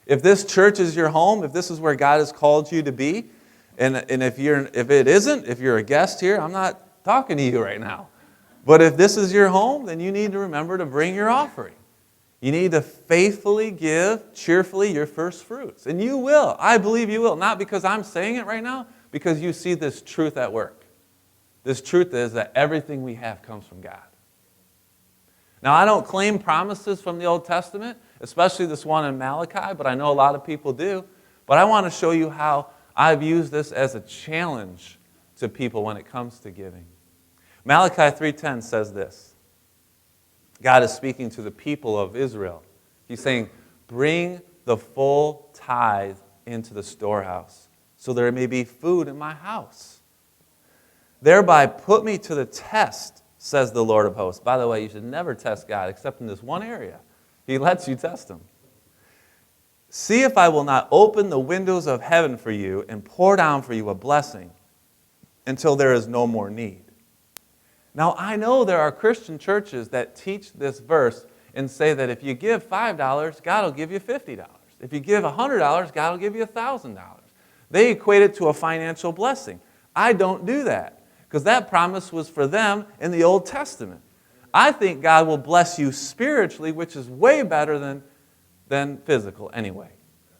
If this church is your home, if this is where God has called you to be, and if it isn't, if you're a guest here, I'm not talking to you right now. But if this is your home, then you need to remember to bring your offering. You need to faithfully give, cheerfully, your first fruits. And you will. I believe you will. Not because I'm saying it right now, because you see this truth at work. This truth is that everything we have comes from God. Now, I don't claim promises from the Old Testament, especially this one in Malachi, but I know a lot of people do. But I want to show you how I've used this as a challenge to people when it comes to giving. Malachi 3:10 says this. God is speaking to the people of Israel. He's saying, bring the full tithe into the storehouse, so there may be food in my house. Thereby put me to the test, says the Lord of hosts. By the way, you should never test God except in this one area. He lets you test Him. See if I will not open the windows of heaven for you and pour down for you a blessing until there is no more need. Now, I know there are Christian churches that teach this verse and say that if you give $5, God will give you $50. If you give $100, God will give you $1,000. They equate it to a financial blessing. I don't do that, because that promise was for them in the Old Testament. I think God will bless you spiritually, which is way better than physical anyway,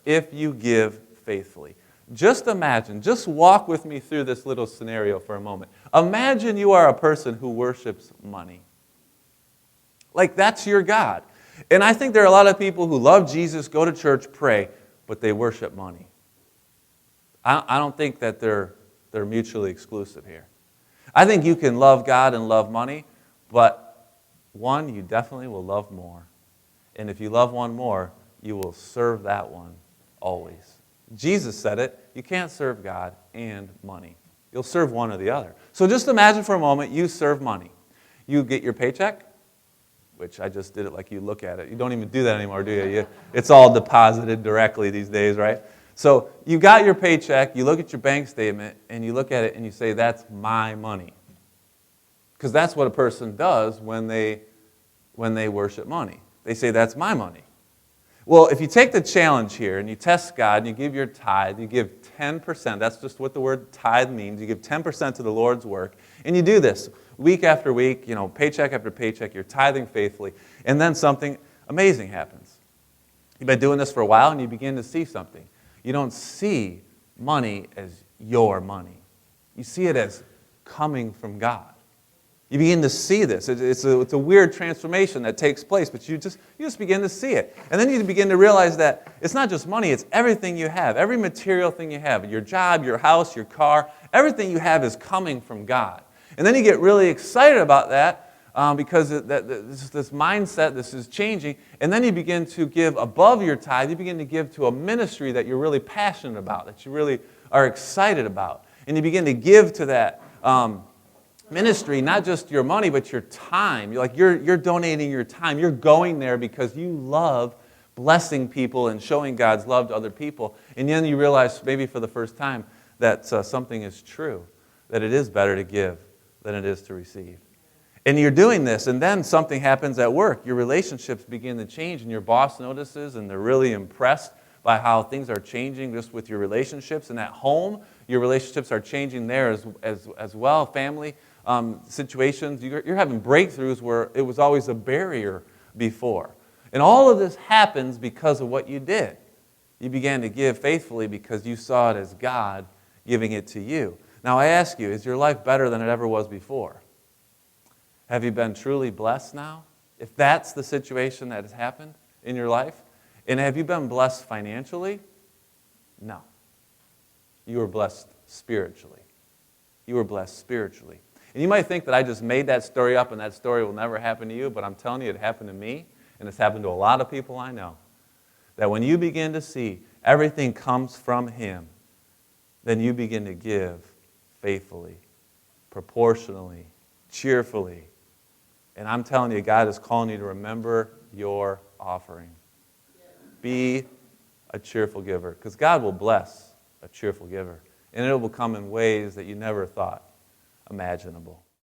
if you give faithfully. Just imagine, just walk with me through this little scenario for a moment. Imagine you are a person who worships money. Like that's your God. And I think there are a lot of people who love Jesus, go to church, pray, but they worship money. I don't think that they're mutually exclusive here. I think you can love God and love money, but one you definitely will love more. And if you love one more, you will serve that one always. Jesus said it, you can't serve God and money. You'll serve one or the other. So just imagine for a moment you serve money. You get your paycheck, which I just did it like you look at it. You don't even do that anymore, do you? It's all deposited directly these days, right? So you got your paycheck, you look at your bank statement, and you look at it and you say, that's my money. Because that's what a person does when they worship money. They say, that's my money. Well, if you take the challenge here and you test God and you give your tithe, you give 10%, that's just what the word tithe means. You give 10% to the Lord's work, and you do this week after week, paycheck after paycheck, you're tithing faithfully, and then something amazing happens. You've been doing this for a while and you begin to see something. You don't see money as your money. You see it as coming from God. You begin to see this. It's a weird transformation that takes place, but you just begin to see it. And then you begin to realize that it's not just money, it's everything you have, every material thing you have, your job, your house, your car, everything you have is coming from God. And then you get really excited about that because this mindset, this is changing, and then you begin to give above your tithe, you begin to give to a ministry that you're really passionate about, that you really are excited about. And you begin to give to that ministry, not just your money, but your time. You're donating your time. You're going there because you love blessing people and showing God's love to other people. And then you realize, maybe for the first time, that something is true, that it is better to give than it is to receive. And you're doing this, and then something happens at work. Your relationships begin to change, and your boss notices, and they're really impressed by how things are changing just with your relationships. And at home, your relationships are changing there as well. Family situations, you're having breakthroughs where it was always a barrier before. And all of this happens because of what you did. You began to give faithfully because you saw it as God giving it to you. Now I ask you, is your life better than it ever was before? Have you been truly blessed now? If that's the situation that has happened in your life, and have you been blessed financially? No. You were blessed spiritually. You were blessed spiritually. And you might think that I just made that story up and that story will never happen to you, but I'm telling you it happened to me, and it's happened to a lot of people I know. That when you begin to see everything comes from Him, then you begin to give faithfully, proportionally, cheerfully. And I'm telling you, God is calling you to remember your offering. Be a cheerful giver, because God will bless a cheerful giver, and it will come in ways that you never thought imaginable.